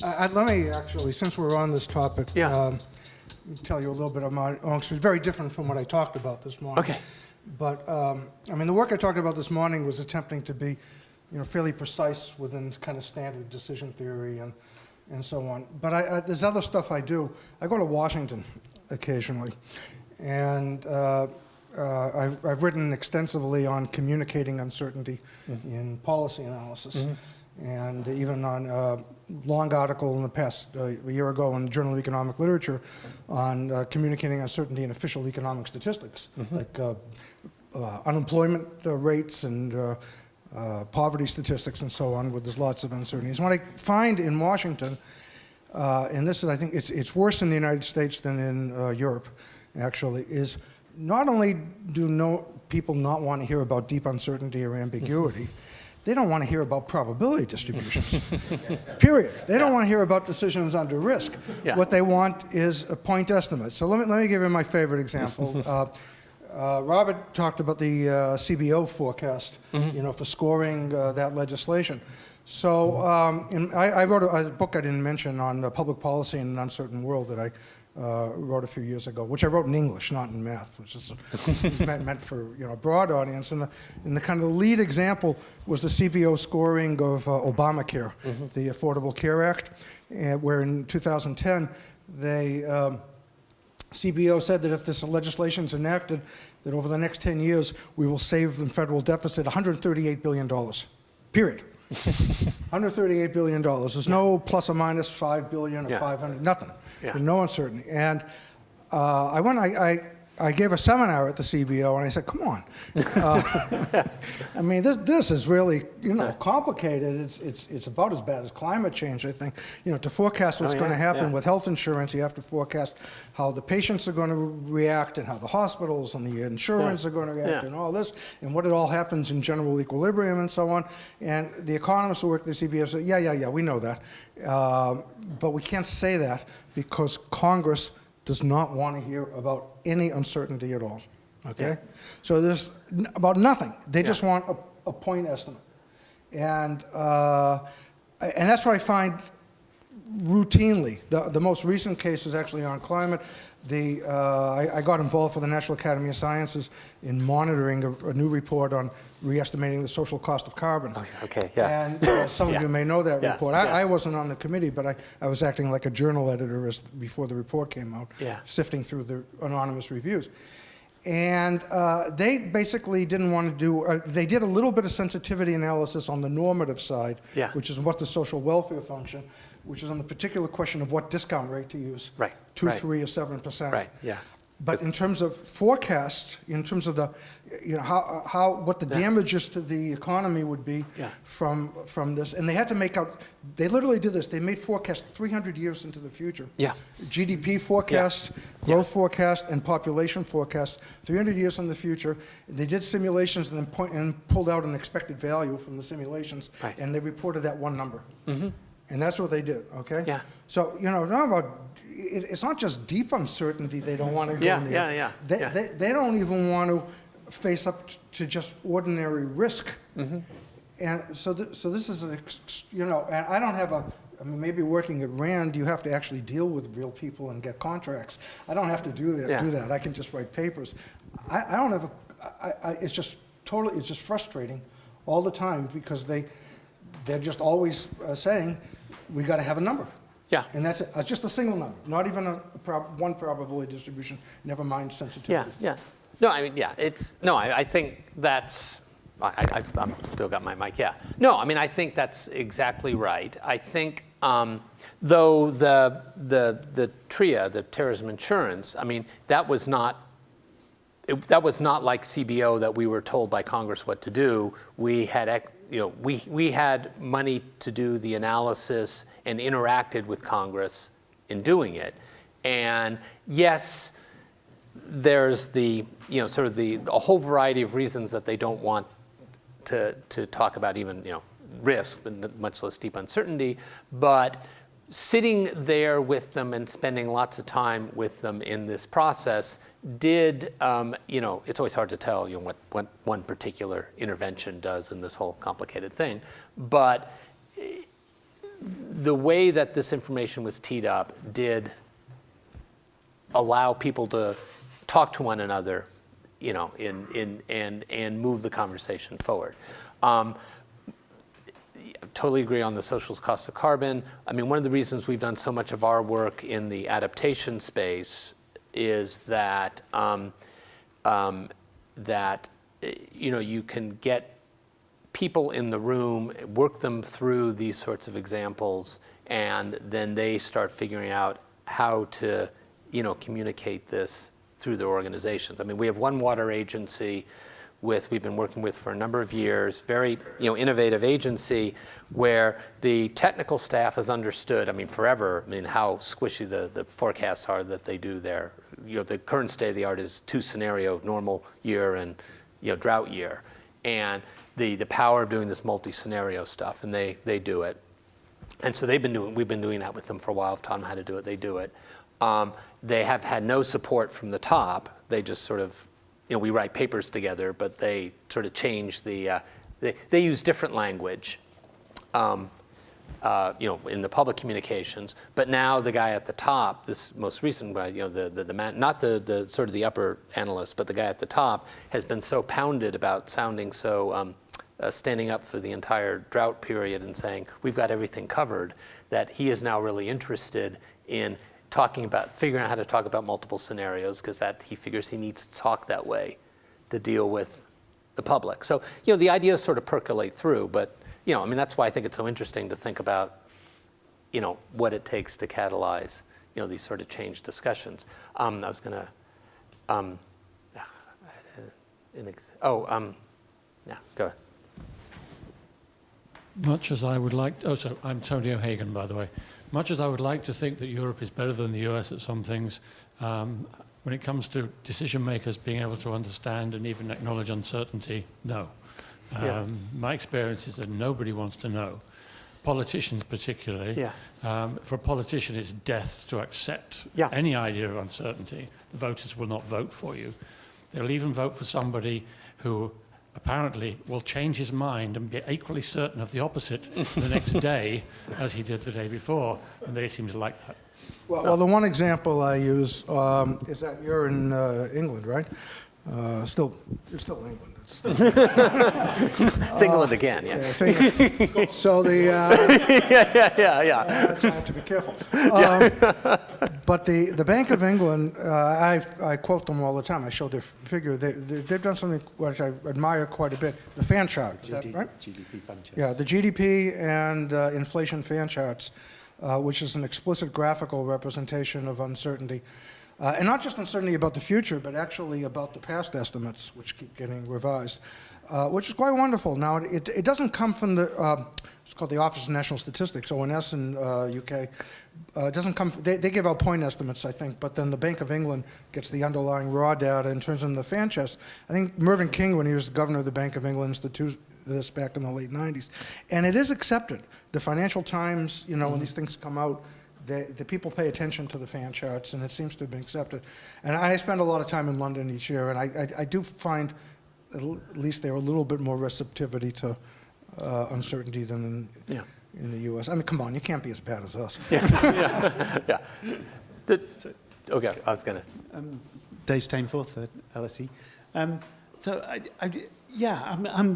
Let me actually, since we're on this topic, Yeah. tell you a little bit of my own experience. Very different from what I talked about this morning. Okay. But I mean, the work I talked about this morning was attempting to be, fairly precise within kind of standard decision theory and so on. But there's other stuff I do. I go to Washington occasionally, and I've written extensively on communicating uncertainty in policy analysis. And even on a long article in the past, a year ago in the Journal of Economic Literature on communicating uncertainty in official economic statistics, like unemployment rates and poverty statistics and so on, where there's lots of uncertainties. What I find in Washington, and this is, I think, it's worse in the United States than in Europe, actually, is not only do people not want to hear about deep uncertainty or ambiguity, they don't want to hear about probability distributions, period. They don't want to hear about decisions under risk. Yeah. What they want is a point estimate. So let me give you my favorite example. Robert talked about the CBO forecast, for scoring that legislation. So I wrote a book I didn't mention on public policy in an uncertain world that I wrote a few years ago, which I wrote in English, not in math, which is meant for a broad audience. And the kind of lead example was the CBO scoring of Obamacare, the Affordable Care Act, where in 2010 CBO said that if this legislation is enacted, that over the next 10 years we will save the federal deficit $138 billion, period. $138 billion. There's no plus or minus 5 billion or 500, nothing. There's no uncertainty. And I gave a seminar at the CBO, and I said, come on. I mean, this is really, complicated. It's about as bad as climate change, I think. To forecast what's going to happen with health insurance, you have to forecast how the patients are going to react and how the hospitals and the insurance are going to react and all this, and what it all happens in general equilibrium and so on. And the economists who work at the CBO said, yeah, we know that. But we can't say that because Congress does not want to hear about any uncertainty at all, okay? So there's about nothing. They just want a point estimate. And that's what I find routinely. The most recent case is actually on climate. I got involved for the National Academy of Sciences in monitoring a new report on re-estimating the social cost of carbon. Okay, yeah. And some of you may know that report. I wasn't on the committee, but I was acting like a journal editor before the report came out, sifting through the anonymous reviews. And they basically didn't want to do, they did a little bit of sensitivity analysis on the normative side, which is what the social welfare function, which is on the particular question of what discount rate to use, 2, 3, or 7%. Right, yeah. But in terms of forecast, in terms of the, what the damages to the economy would be from this, and they had to make out, they literally did this, they made forecasts 300 years into the future. GDP forecast, growth forecast, and population forecast, 300 years in the future. They did simulations and then pulled out an expected value from the simulations, and they reported that one number. And that's what they did, okay? So, not about, it's not just deep uncertainty they don't want to go near. They don't even want to face up to just ordinary risk. And so this is and I don't have I mean, maybe working at RAND, you have to actually deal with real people and get contracts. I don't have to do that. I can just write papers. I don't have it's just frustrating all the time because they're just always saying, we got to have a number. And that's it. It's just a single number, not even one probability distribution, never mind sensitivity. No, I mean, I think that's, I've still got my mic, No, I mean, I think that's exactly right. I think, though the TRIA, the terrorism insurance, I mean, that was not like CBO that we were told by Congress what to do. We had, we had money to do the analysis and interacted with Congress in doing it. And yes, there's the, sort of a whole variety of reasons that they don't want to talk about even, risk, much less deep uncertainty. But sitting there with them and spending lots of time with them in this process did, it's always hard to tell, what one particular intervention does in this whole complicated thing. But the way that this information was teed up did allow people to talk to one another, you know, and move the conversation forward. Totally agree on the social cost of carbon. I mean, one of the reasons we've done so much of our work in the adaptation space is that you know, you can get people in the room, work them through these sorts of examples, and then they start figuring out how to, you know, communicate this through their organizations. I mean, we have one water agency we've been working with for a number of years, very, you know, innovative agency where the technical staff has understood, I mean, forever, I mean, how squishy the forecasts are that they do there. You know, the current state of the art is 2 scenario, normal year and, you know, drought year. And the power of doing this multi-scenario stuff, and they do it. And so we've been doing that with them for a while. I've taught them how to do it, they do it. They have had no support from the top. They just sort of, you know, we write papers together, but they sort of change they use different language, you know, in the public communications. But now the guy at the top, this most recent guy, you know, the man, not the sort of the upper analyst, but the guy at the top has been so pounded about sounding so, standing up through the entire drought period and saying, we've got everything covered, that he is now really interested in figuring out how to talk about multiple scenarios, because he figures he needs to talk that way to deal with the public. So, you know, the ideas sort of percolate through, but, you know, I mean, that's why I think it's so interesting to think about, you know, what it takes to catalyze, you know, these sort of change discussions. I was going to, yeah, go ahead. Much as I would like, so I'm Tony O'Hagan, by the way. Much as I would like to think that Europe is better than the US at some things, when it comes to decision makers being able to understand and even acknowledge uncertainty, no. My experience is that nobody wants to know. Politicians particularly. Yeah. For a politician, it's death to accept any idea of uncertainty. The voters will not vote for you. They'll even vote for somebody who apparently will change his mind and be equally certain of the opposite the next day as he did the day before, and they seem to like that. Well, the one example I use is that you're in England, right? It's still England. It's England again, yeah. So the I have to be careful. But the Bank of England, I quote them all the time. I show their figure. They've done something which I admire quite a bit. The fan chart, is that right? GDP fan charts. Yeah, the GDP and inflation fan charts, which is an explicit graphical representation of uncertainty. And not just uncertainty about the future, but actually about the past estimates, which keep getting revised, which is quite wonderful. Now, it doesn't come from the, it's called the Office of National Statistics, ONS in UK. It doesn't come, they give out point estimates, I think, but then the Bank of England gets the underlying raw data in terms of the fan chest. I think Mervyn King, when he was governor of the Bank of England, instituted this back in the late 90s. And it is accepted. The Financial Times, you know, when these things come out, the people pay attention to the fan charts, and it seems to have been accepted. And I spend a lot of time in London each year, and I do find at least there a little bit more receptivity to uncertainty than in the U.S. I mean, come on, you can't be as bad as us. Yeah. Okay, I was going to. Dave Stainforth at LSE. I'm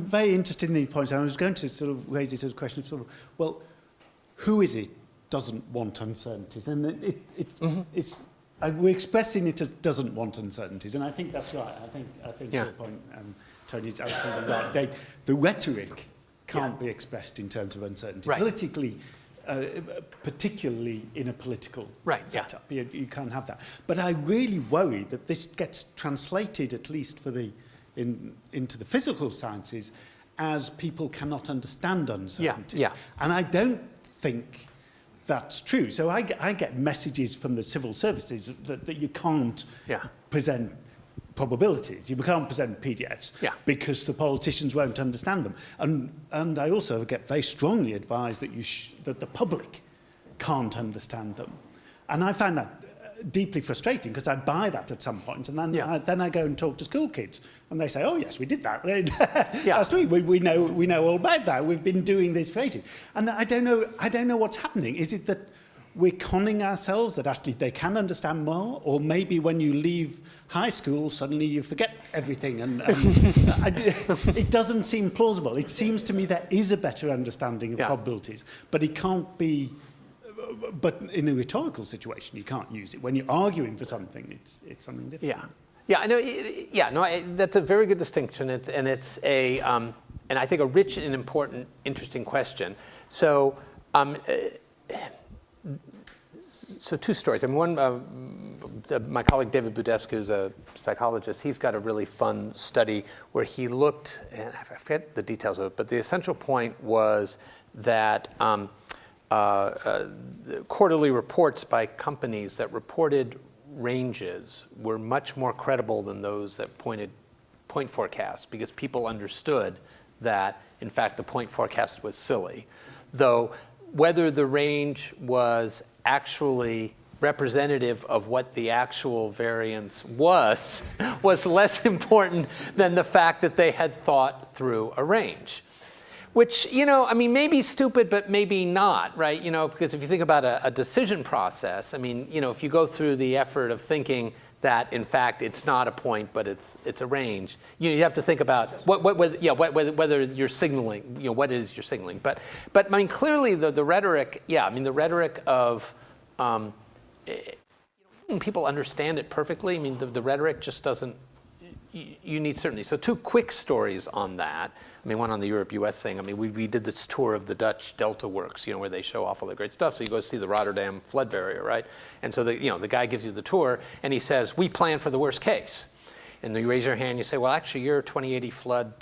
very interested in these points. I was going to sort of raise it as a question of sort of, well, who is it doesn't want uncertainties? And we're expressing it as doesn't want uncertainties, and I think that's right. I think your point, Tony, is absolutely right. The rhetoric can't be expressed in terms of uncertainty. Right. Politically, particularly in a political setup, you can't have that. But I really worry that this gets translated, at least for into the physical sciences, as people cannot understand uncertainties. And I don't think that's true. So I get messages from the civil services that you can't present probabilities. You can't present PDFs because the politicians won't understand them. And I also get very strongly advised that that the public can't understand them. And I find that deeply frustrating because I buy that at some point, and then then I go and talk to school kids, and they say, "Oh yes, we did that last week. We know all about that. We've been doing this for ages." And I don't know what's happening. Is it that we're conning ourselves that actually they can understand more, or maybe when you leave high school suddenly you forget everything, and it doesn't seem plausible. It seems to me there is a better understanding of probabilities, but it can't be. But in a rhetorical situation, you can't use it. When you're arguing for something, it's something different. I know. That's a very good distinction, and it's and I think a rich and important, interesting question. So, so two stories. I mean, one, my colleague David Budescu, who's a psychologist, he's got a really fun study where he looked, and I forget the details of it, but the essential point was that. Quarterly reports by companies that reported ranges were much more credible than those that point forecasts, because people understood that, in fact, the point forecast was silly. Though whether the range was actually representative of what the actual variance was less important than the fact that they had thought through a range. Which, I mean, maybe stupid, but maybe not, right? Because if you think about a decision process, I mean, if you go through the effort of thinking that, in fact, it's not a point, but it's a range, you have to think about whether you're signaling, what is your signaling. But I mean, clearly the rhetoric, the rhetoric of, people understand it perfectly. I mean, the rhetoric just doesn't, you need certainty. So two quick stories on that. I mean, one on the Europe-US thing. I mean, we did this tour of the Dutch Delta Works, where they show off all the great stuff. So you go see the Rotterdam flood barrier, right? And so the guy gives you the tour, and he says, "We plan for the worst case." And then you raise your hand, and you say, "Well, actually, your 2080 flood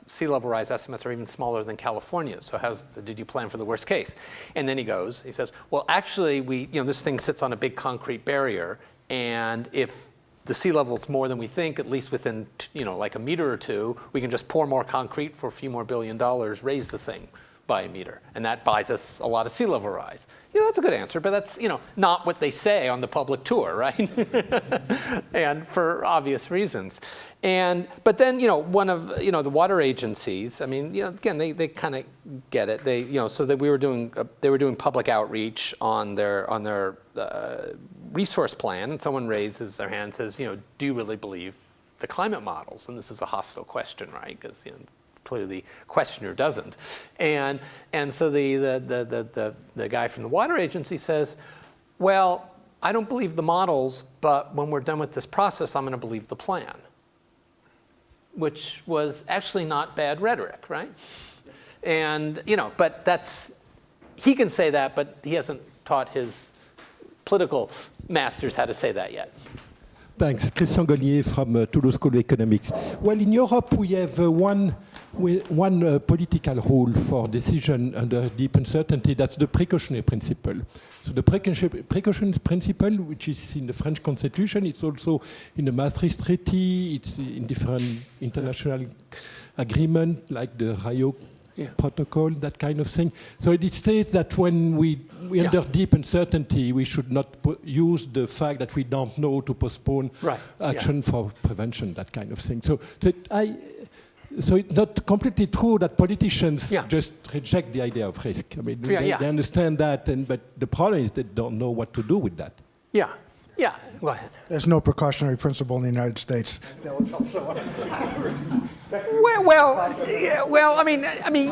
sea level rise estimates are even smaller than California. So did you plan for the worst case?" And then he says, "Well, actually, this thing sits on a big concrete barrier, and if the sea level's more than we think, at least within, like a meter or two, we can just pour more concrete for a few more $1 billion, raise the thing by a meter. And that buys us a lot of sea level rise." That's a good answer, but that's, not what they say on the public tour, right? And for obvious reasons. But then, one of, the water agencies, I mean, again, they kind of get it. So that they were doing public outreach on their resource plan, and someone raises their hand and says, "Do you really believe the climate models?" And this is a hostile question, right? Because, clearly the questioner doesn't. And so the guy from the water agency says, "Well, I don't believe the models, but when we're done with this process, I'm going to believe the plan." Which was actually not bad rhetoric, right? And, but he can say that, but he hasn't taught his political masters how to say that yet. Thanks. Christian Golnier from Toulouse School of Economics. Well, in Europe, we have one political rule for decision under deep uncertainty. That's the precautionary principle. So the precautionary principle, which is in the French Constitution, it's also in the Maastricht Treaty, it's in different international agreements like the Rio protocol, that kind of thing. So it states that when we under deep uncertainty, we should not use the fact that we don't know to postpone action for prevention, that kind of thing. So it's not completely true that politicians just reject the idea of risk. I mean, they understand that, but the problem is they don't know what to do with that. Yeah, go ahead. There's no precautionary principle in the United States. That was also Well, I mean,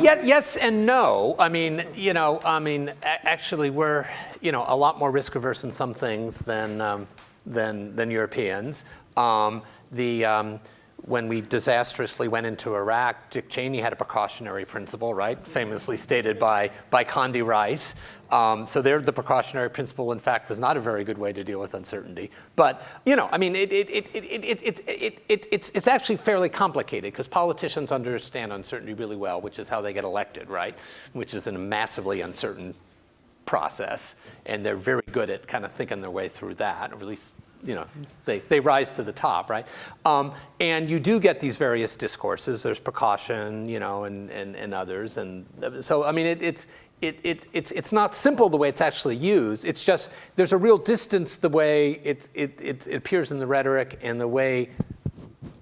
yes and no. I mean, actually, we're, a lot more risk averse in some things than Europeans. When we disastrously went into Iraq, Dick Cheney had a precautionary principle, right? Famously stated by Condi Rice. So there, the precautionary principle, in fact, was not a very good way to deal with uncertainty. But it's actually fairly complicated because politicians understand uncertainty really well, which is how they get elected, right? Which is in a massively uncertain process, and they're very good at kind of thinking their way through that, or at least. They rise to the top, right? And you do get these various discourses. There's precaution, and others, and so I mean, it's not simple the way it's actually used. It's just there's a real distance the way it appears in the rhetoric and the way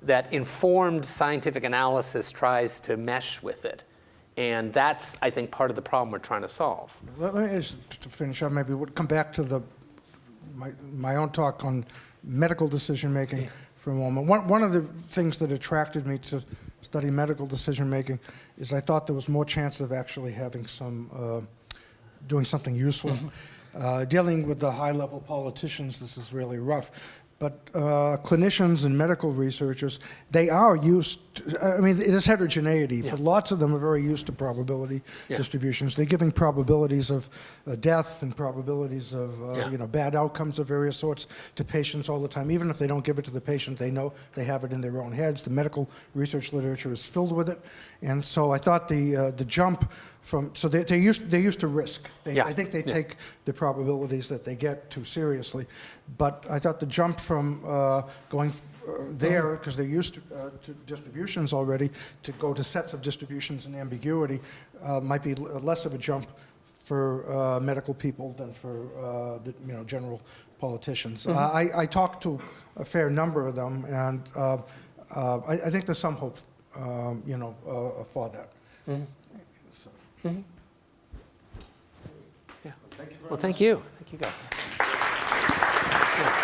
that informed scientific analysis tries to mesh with it. And that's, I think, part of the problem we're trying to solve. Let me just to finish up, maybe we'll come back to my own talk on medical decision-making for a moment. One of the things that attracted me to study medical decision-making is I thought there was more chance of actually having some, doing something useful. Dealing with the high-level politicians, this is really rough. But clinicians and medical researchers, they are used to, I mean, it is heterogeneity, but lots of them are very used to probability distributions. They're giving probabilities of death and probabilities of you know, bad outcomes of various sorts to patients all the time. Even if they don't give it to the patient, they know they have it in their own heads. The medical research literature is filled with it. And so I thought the jump from, so they're used to risk. I think they take the probabilities that they get too seriously. But I thought the jump from going there, because they're used to distributions already, to go to sets of distributions and ambiguity might be less of a jump for medical people than for the general politicians. I talked to a fair number of them, and I think there's some hope, for that. So. Yeah. Well, thank you. Thank you guys. Yeah.